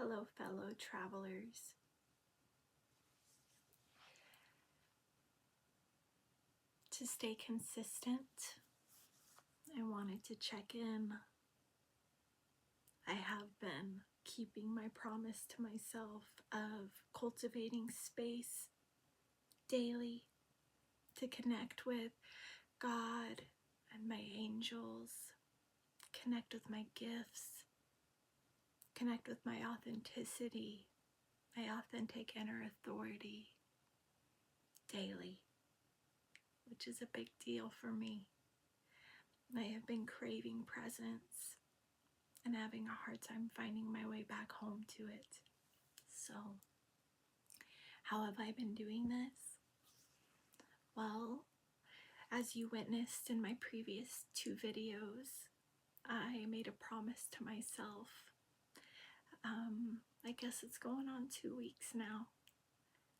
Hello, fellow travelers. To stay consistent, I wanted to check in. I have been keeping my promise to myself of cultivating space daily to connect with God and my angels, connect with my gifts, connect with my authenticity, my authentic inner authority daily, which is a big deal for me. I have been craving presence and having a hard time finding my way back home to it. So, how have I been doing this? Well, as you witnessed in my previous 2 videos, I made a promise to myself. I guess it's going on 2 weeks now,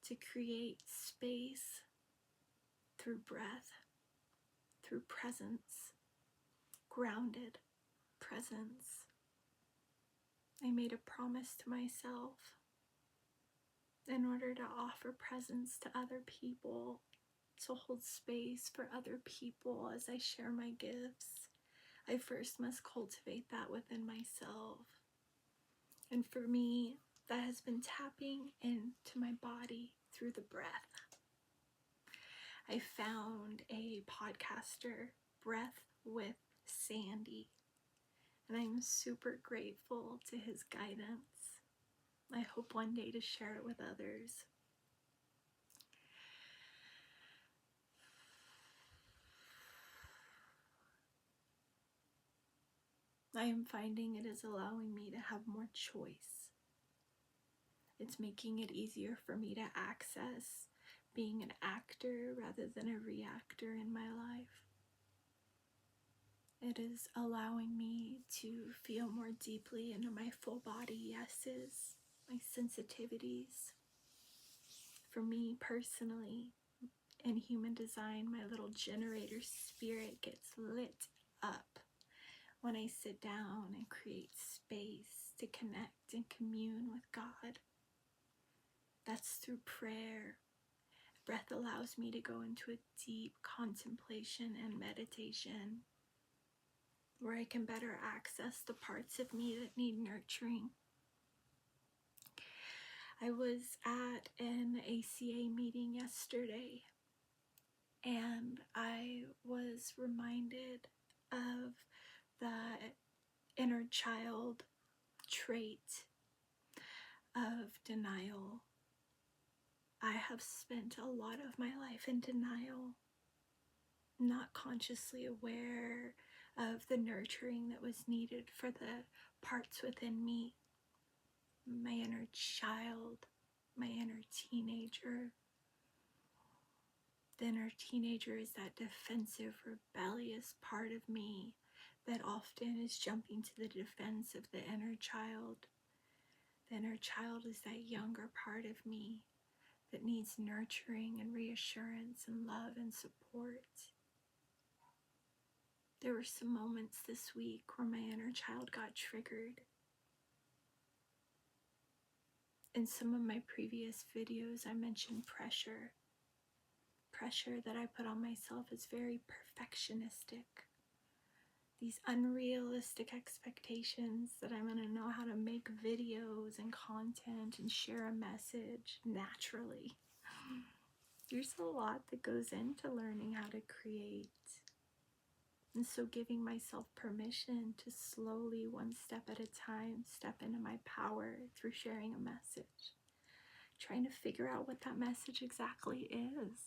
to create space through breath, through presence, grounded presence. I made a promise to myself in order to offer presence to other people, to hold space for other people as I share my gifts. I first must cultivate that within myself. And for me, that has been tapping into my body through the breath. I found a podcaster, Breath with Sandy, and I'm super grateful to his guidance. I hope one day to share it with others. I am finding it is allowing me to have more choice. It's making it easier for me to access being an actor rather than a reactor in my life. It is allowing me to feel more deeply into my full body yeses, my sensitivities. For me personally, in human design, my little generator spirit gets lit up when I sit down and create space to connect and commune with God. That's through prayer. Breath allows me to go into a deep contemplation and meditation where I can better access the parts of me that need nurturing. I was at an ACA meeting yesterday, and I was reminded of the inner child trait of denial. I have spent a lot of my life in denial, not consciously aware of the nurturing that was needed for the parts within me, my inner child, my inner teenager. The inner teenager is that defensive, rebellious part of me that often is jumping to the defense of the inner child. The inner child is that younger part of me that needs nurturing and reassurance and love and support. There were some moments this week where my inner child got triggered. In some of my previous videos, I mentioned pressure. Pressure that I put on myself is very perfectionistic. These unrealistic expectations that I'm going to know how to make videos and content and share a message naturally. There's a lot that goes into learning how to create. And so giving myself permission to slowly, one step at a time, step into my power through sharing a message. Trying to figure out what that message exactly is,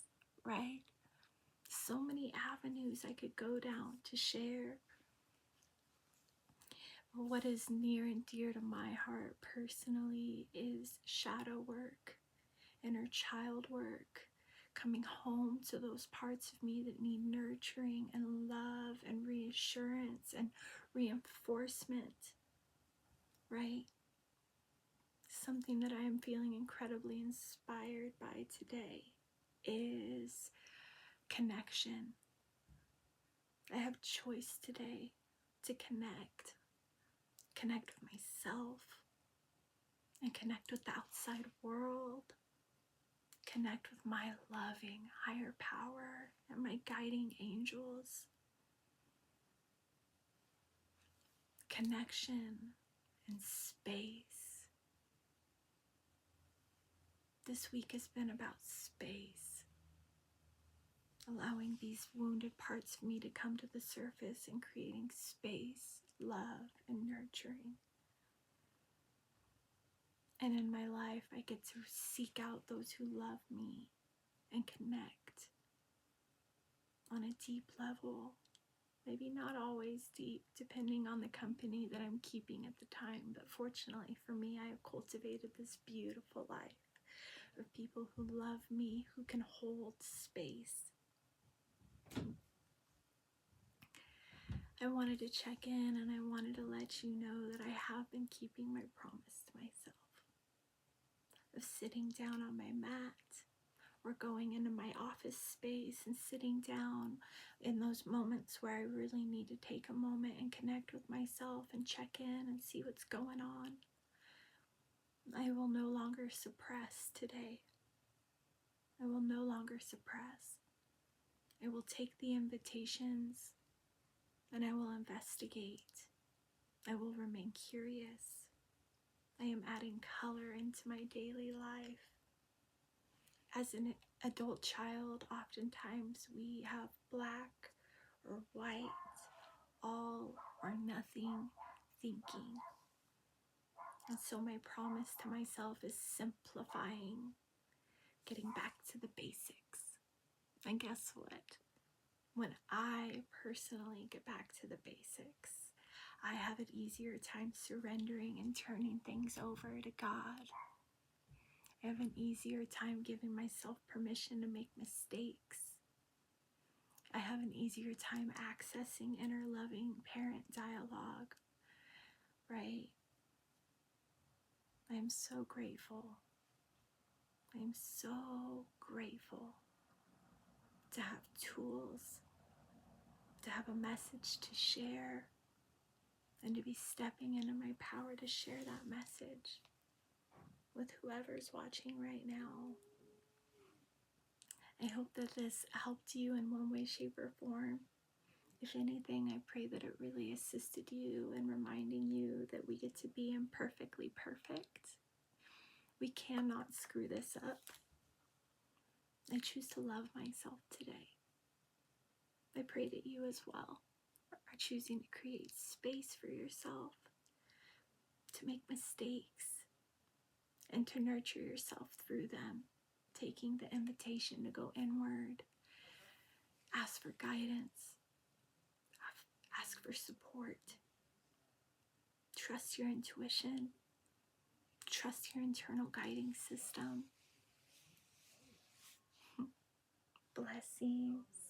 right? So many avenues I could go down to share. What is near and dear to my heart personally is shadow work, inner child work, coming home to those parts of me that need nurturing and love and reassurance and reinforcement, right? Something that I am feeling incredibly inspired by today is connection. I have choice today to connect with myself, and connect with the outside world, connect with my loving higher power and my guiding angels. Connection and space. This week has been about space, allowing these wounded parts of me to come to the surface and creating space, love, and nurturing. And in my life, I get to seek out those who love me and connect on a deep level. Maybe not always deep, depending on the company that I'm keeping at the time. But fortunately for me, I have cultivated this beautiful life of people who love me, who can hold space. I wanted to check in and I wanted to let you know that I have been keeping my promise to myself of sitting down on my mat or going into my office space and sitting down in those moments where I really need to take a moment and connect with myself and check in and see what's going on. I will no longer suppress today. I will no longer suppress. I will take the invitations and I will investigate. I will remain curious. I am adding color into my daily life. As an adult child, oftentimes we have black or white, all or nothing thinking. And so my promise to myself is simplifying, getting back to the basics. And guess what? When I personally get back to the basics, I have an easier time surrendering and turning things over to God. I have an easier time giving myself permission to make mistakes. I have an easier time accessing inner loving parent dialogue, right? I am so grateful. I am so grateful to have tools, to have a message to share, and to be stepping into my power to share that message with whoever's watching right now. I hope that this helped you in one way, shape, or form. If anything, I pray that it really assisted you in reminding you that we get to be imperfectly perfect. We cannot screw this up. I choose to love myself today. I pray that you as well are choosing to create space for yourself, to make mistakes, and to nurture yourself through them, taking the invitation to go inward, ask for guidance, ask for support, trust your intuition, trust your internal guiding system. Blessings.